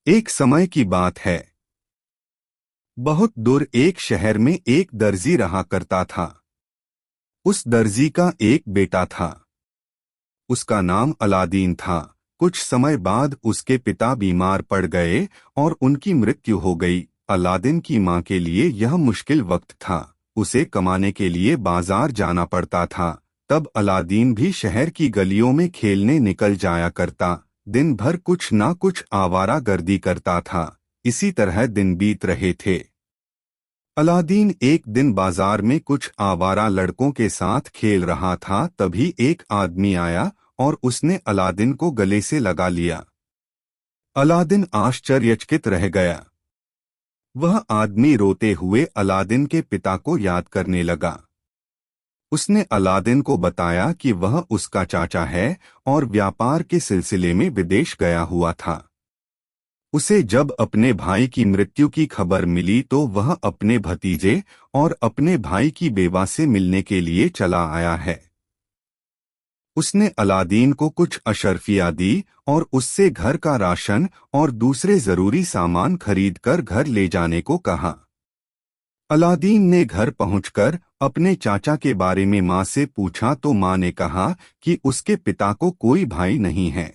एक समय की बात है। बहुत दूर एक शहर में एक दर्जी रहा करता था। उस दर्जी का एक बेटा था। उसका नाम अलादीन था। कुछ समय बाद उसके पिता बीमार पड़ गए और उनकी मृत्यु हो गई। अलादीन की मां के लिए यह मुश्किल वक्त था। उसे कमाने के लिए बाजार जाना पड़ता था। तब अलादीन भी शहर की गलियों में खेलने निकल जाया करता। दिन भर कुछ ना कुछ आवारा गर्दी करता था। इसी तरह दिन बीत रहे थे। अलादीन एक दिन बाजार में कुछ आवारा लड़कों के साथ खेल रहा था। तभी एक आदमी आया और उसने अलादीन को गले से लगा लिया। अलादीन आश्चर्यचकित रह गया। वह आदमी रोते हुए अलादीन के पिता को याद करने लगा। उसने अलादीन को बताया कि वह उसका चाचा है और व्यापार के सिलसिले में विदेश गया हुआ था। उसे जब अपने भाई की मृत्यु की खबर मिली तो वह अपने भतीजे और अपने भाई की बेवा से मिलने के लिए चला आया है। उसने अलादीन को कुछ अशर्फियाँ दी और उससे घर का राशन और दूसरे जरूरी सामान खरीदकर घर ले जाने को कहा। अलादीन ने घर पहुंचकर अपने चाचा के बारे में मां से पूछा तो मां ने कहा कि उसके पिता को कोई भाई नहीं है।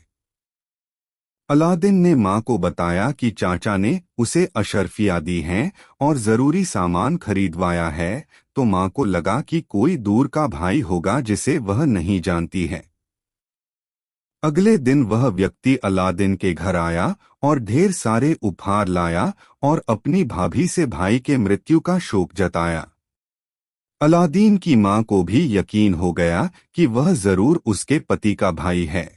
अलादीन ने मां को बताया कि चाचा ने उसे अशर्फियाँ दी हैं और जरूरी सामान खरीदवाया है। तो मां को लगा कि कोई दूर का भाई होगा जिसे वह नहीं जानती है। अगले दिन वह व्यक्ति अलादीन के घर आया और ढेर सारे उपहार लाया और अपनी भाभी से भाई के मृत्यु का शोक जताया। अलादीन की मां को भी यकीन हो गया कि वह जरूर उसके पति का भाई है।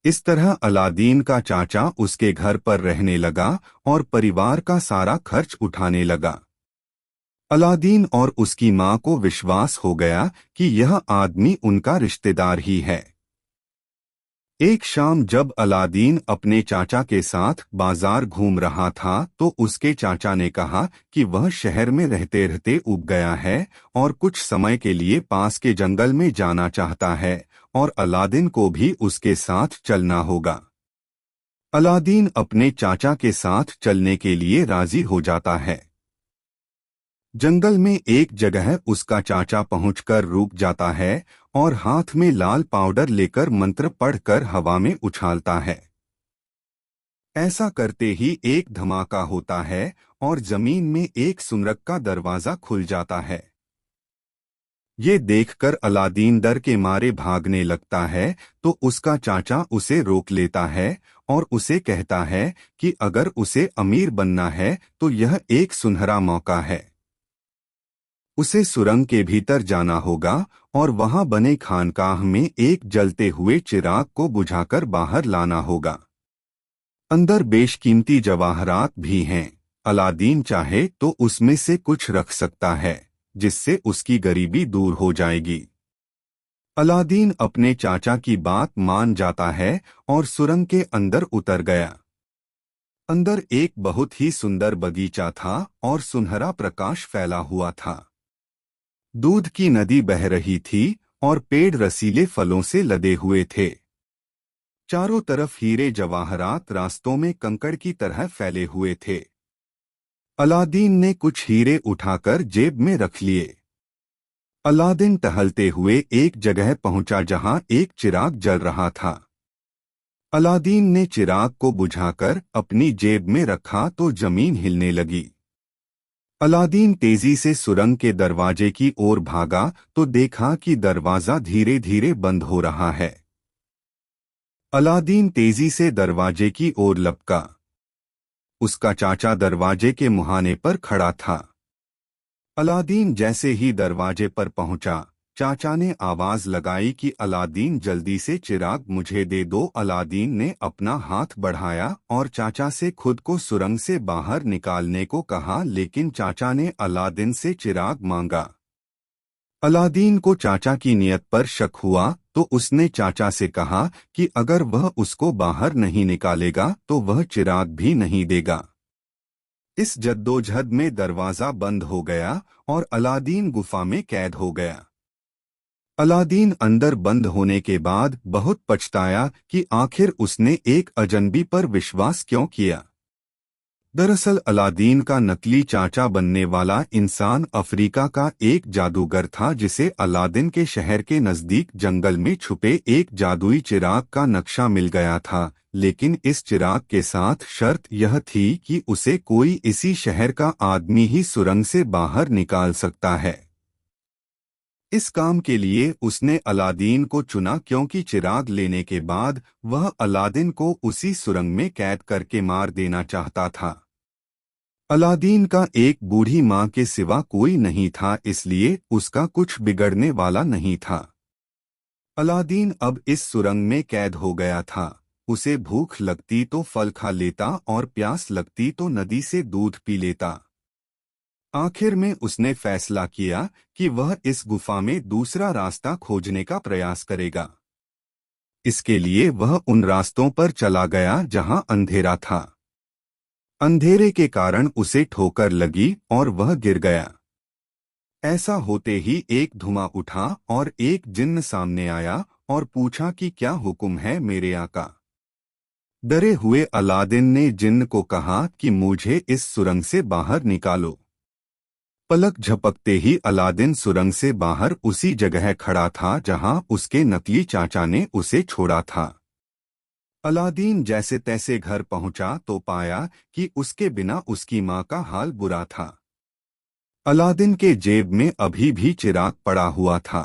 इस तरह अलादीन का चाचा उसके घर पर रहने लगा और परिवार का सारा खर्च उठाने लगा। अलादीन और उसकी मां को विश्वास हो गया कि यह आदमी उनका रिश्तेदार ही है। एक शाम जब अलादीन अपने चाचा के साथ बाजार घूम रहा था तो उसके चाचा ने कहा कि वह शहर में रहते रहते ऊब गया है और कुछ समय के लिए पास के जंगल में जाना चाहता है और अलादीन को भी उसके साथ चलना होगा। अलादीन अपने चाचा के साथ चलने के लिए राजी हो जाता है। जंगल में एक जगह उसका चाचा पहुंचकर रुक जाता है और हाथ में लाल पाउडर लेकर मंत्र पढ़कर हवा में उछालता है। ऐसा करते ही एक धमाका होता है और जमीन में एक सुनरक का दरवाजा खुल जाता है। ये देखकर अलादीन डर के मारे भागने लगता है तो उसका चाचा उसे रोक लेता है और उसे कहता है कि अगर उसे अमीर बनना है तो यह एक सुनहरा मौका है। उसे सुरंग के भीतर जाना होगा और वहां बने खानकाह में एक जलते हुए चिराग को बुझाकर बाहर लाना होगा। अंदर बेशकीमती जवाहरात भी हैं। अलादीन चाहे तो उसमें से कुछ रख सकता है जिससे उसकी गरीबी दूर हो जाएगी। अलादीन अपने चाचा की बात मान जाता है और सुरंग के अंदर उतर गया। अंदर एक बहुत ही सुंदर बगीचा था और सुनहरा प्रकाश फैला हुआ था। दूध की नदी बह रही थी और पेड़ रसीले फलों से लदे हुए थे। चारों तरफ हीरे जवाहरात रास्तों में कंकड़ की तरह फैले हुए थे। अलादीन ने कुछ हीरे उठाकर जेब में रख लिए। अलादीन टहलते हुए एक जगह पहुंचा जहां एक चिराग जल रहा था। अलादीन ने चिराग को बुझाकर अपनी जेब में रखा तो जमीन हिलने लगी। अलादीन तेजी से सुरंग के दरवाजे की ओर भागा तो देखा कि दरवाजा धीरे धीरे बंद हो रहा है। अलादीन तेजी से दरवाजे की ओर लपका। उसका चाचा दरवाजे के मुहाने पर खड़ा था। अलादीन जैसे ही दरवाजे पर पहुंचा, चाचा ने आवाज लगाई कि अलादीन जल्दी से चिराग मुझे दे दो। अलादीन ने अपना हाथ बढ़ाया और चाचा से खुद को सुरंग से बाहर निकालने को कहा, लेकिन चाचा ने अलादीन से चिराग मांगा। अलादीन को चाचा की नीयत पर शक हुआ तो उसने चाचा से कहा कि अगर वह उसको बाहर नहीं निकालेगा तो वह चिराग भी नहीं देगा। इस जद्दोजहद में दरवाजा बंद हो गया और अलादीन गुफा में कैद हो गया। अलादीन अंदर बंद होने के बाद बहुत पछताया कि आखिर उसने एक अजनबी पर विश्वास क्यों किया। दरअसल अलादीन का नकली चाचा बनने वाला इंसान अफ्रीका का एक जादूगर था जिसे अलादीन के शहर के नजदीक जंगल में छुपे एक जादुई चिराग का नक्शा मिल गया था, लेकिन इस चिराग के साथ शर्त यह थी कि उसे कोई इसी शहर का आदमी ही सुरंग से बाहर निकाल सकता है। इस काम के लिए उसने अलादीन को चुना क्योंकि चिराग लेने के बाद वह अलादीन को उसी सुरंग में कैद करके मार देना चाहता था। अलादीन का एक बूढ़ी माँ के सिवा कोई नहीं था, इसलिए उसका कुछ बिगड़ने वाला नहीं था। अलादीन अब इस सुरंग में कैद हो गया था। उसे भूख लगती तो फल खा लेता और प्यास लगती तो नदी से दूध पी लेता। आखिर में उसने फैसला किया कि वह इस गुफा में दूसरा रास्ता खोजने का प्रयास करेगा। इसके लिए वह उन रास्तों पर चला गया जहां अंधेरा था। अंधेरे के कारण उसे ठोकर लगी और वह गिर गया। ऐसा होते ही एक धुआं उठा और एक जिन्न सामने आया और पूछा कि क्या हुक्म है मेरे आका। डरे हुए अलादीन ने जिन्न को कहा कि मुझे इस सुरंग से बाहर निकालो। पलक झपकते ही अलादीन सुरंग से बाहर उसी जगह खड़ा था जहां उसके नकली चाचा ने उसे छोड़ा था। अलादीन जैसे तैसे घर पहुंचा तो पाया कि उसके बिना उसकी मां का हाल बुरा था। अलादीन के जेब में अभी भी चिराग पड़ा हुआ था।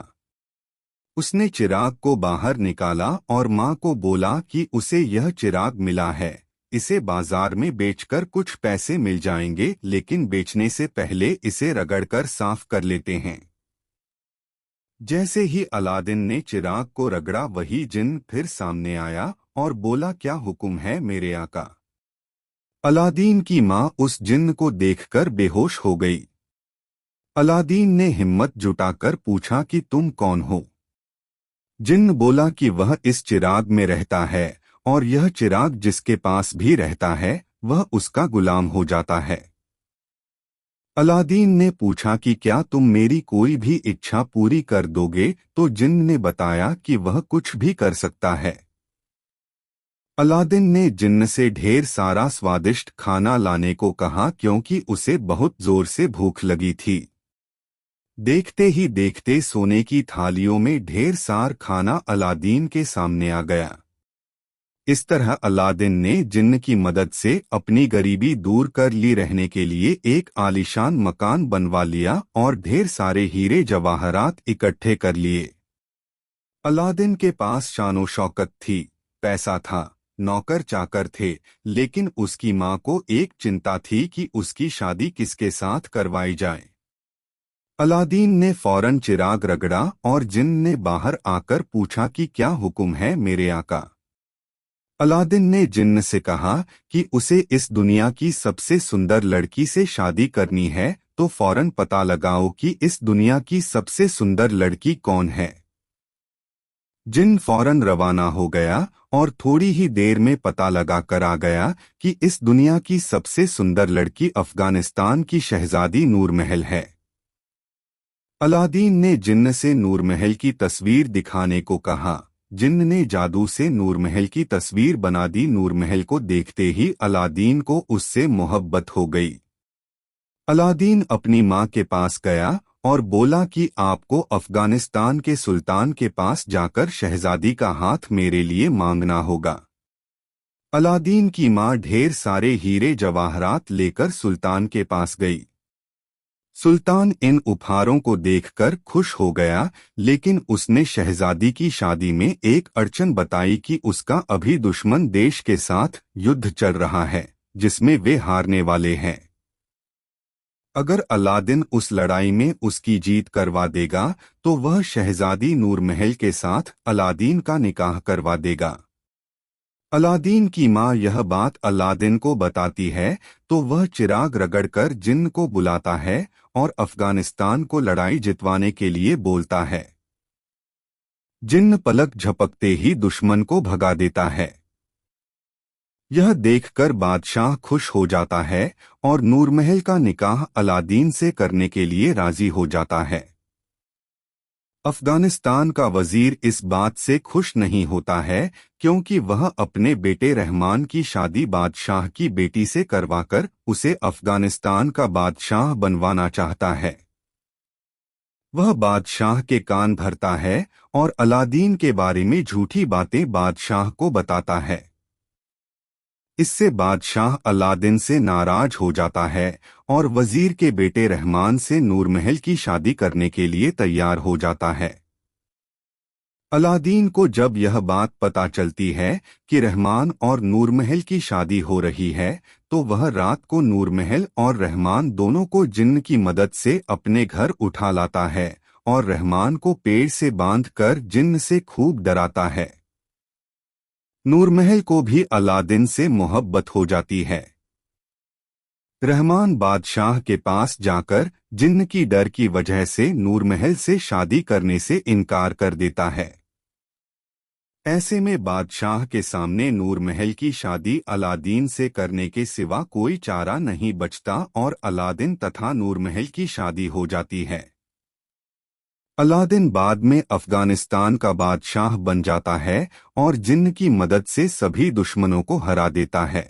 उसने चिराग को बाहर निकाला और मां को बोला कि उसे यह चिराग मिला है, इसे बाजार में बेचकर कुछ पैसे मिल जाएंगे, लेकिन बेचने से पहले इसे रगड़कर साफ कर लेते हैं। जैसे ही अलादीन ने चिराग को रगड़ा वही जिन्न फिर सामने आया और बोला क्या हुक्म है मेरे आका। अलादीन की मां उस जिन्न को देखकर बेहोश हो गई। अलादीन ने हिम्मत जुटाकर पूछा कि तुम कौन हो। जिन्न बोला कि वह इस चिराग में रहता है और यह चिराग जिसके पास भी रहता है वह उसका गुलाम हो जाता है। अलादीन ने पूछा कि क्या तुम मेरी कोई भी इच्छा पूरी कर दोगे, तो जिन्न ने बताया कि वह कुछ भी कर सकता है। अलादीन ने जिन्न से ढेर सारा स्वादिष्ट खाना लाने को कहा क्योंकि उसे बहुत जोर से भूख लगी थी। देखते ही देखते सोने की थालियों में ढेर सार खाना अलादीन के सामने आ गया। इस तरह अलादीन ने जिन्न की मदद से अपनी गरीबी दूर कर ली, रहने के लिए एक आलीशान मकान बनवा लिया और ढेर सारे हीरे जवाहरात इकट्ठे कर लिए। अलादीन के पास शानो शौकत थी, पैसा था, नौकर चाकर थे, लेकिन उसकी मां को एक चिंता थी कि उसकी शादी किसके साथ करवाई जाए। अलादीन ने फौरन चिराग रगड़ा और जिन्न ने बाहर आकर पूछा कि क्या हुक्म है मेरे आका। अलादीन ने जिन्न से कहा कि उसे इस दुनिया की सबसे सुंदर लड़की से शादी करनी है, तो फौरन पता लगाओ कि इस दुनिया की सबसे सुंदर लड़की कौन है। जिन्न फौरन रवाना हो गया और थोड़ी ही देर में पता लगा कर आ गया कि इस दुनिया की सबसे सुंदर लड़की अफगानिस्तान की शहजादी नूरमहल है। अलादीन ने जिन्न से नूरमहल की तस्वीर दिखाने को कहा। जिन्न ने जादू से नूरमहल की तस्वीर बना दी। नूरमहल को देखते ही अलादीन को उससे मोहब्बत हो गई। अलादीन अपनी मां के पास गया और बोला कि आपको अफगानिस्तान के सुल्तान के पास जाकर शहजादी का हाथ मेरे लिए मांगना होगा। अलादीन की मां ढेर सारे हीरे जवाहरात लेकर सुल्तान के पास गई। सुल्तान इन उपहारों को देखकर खुश हो गया, लेकिन उसने शहजादी की शादी में एक अड़चन बताई कि उसका अभी दुश्मन देश के साथ युद्ध चल रहा है जिसमें वे हारने वाले हैं। अगर अलादीन उस लड़ाई में उसकी जीत करवा देगा तो वह शहजादी नूरमहल के साथ अलादीन का निकाह करवा देगा। अलादीन की मां यह बात अलादीन को बताती है तो वह चिराग रगड़कर जिन्न को बुलाता है और अफगानिस्तान को लड़ाई जितवाने के लिए बोलता है। जिन्न पलक झपकते ही दुश्मन को भगा देता है। यह देखकर बादशाह खुश हो जाता है और नूरमहल का निकाह अलादीन से करने के लिए राजी हो जाता है। अफगानिस्तान का वजीर इस बात से खुश नहीं होता है क्योंकि वह अपने बेटे रहमान की शादी बादशाह की बेटी से करवाकर उसे अफगानिस्तान का बादशाह बनवाना चाहता है। वह बादशाह के कान भरता है और अलादीन के बारे में झूठी बातें बादशाह को बताता है। इससे बादशाह अलादीन से नाराज हो जाता है और वजीर के बेटे रहमान से नूरमहल की शादी करने के लिए तैयार हो जाता है। अलादीन को जब यह बात पता चलती है कि रहमान और नूरमहल की शादी हो रही है तो वह रात को नूरमहल और रहमान दोनों को जिन्न की मदद से अपने घर उठा लाता है और रहमान को पेड़ से बांधकर जिन्न से खूब डराता है। नूरमहल को भी अलादीन से मोहब्बत हो जाती है। रहमान बादशाह के पास जाकर जिन्न की डर की वजह से नूरमहल से शादी करने से इनकार कर देता है। ऐसे में बादशाह के सामने नूरमहल की शादी अलादीन से करने के सिवा कोई चारा नहीं बचता और अलादीन तथा नूरमहल की शादी हो जाती है। अलादीन बाद में अफगानिस्तान का बादशाह बन जाता है और जिन्न की मदद से सभी दुश्मनों को हरा देता है।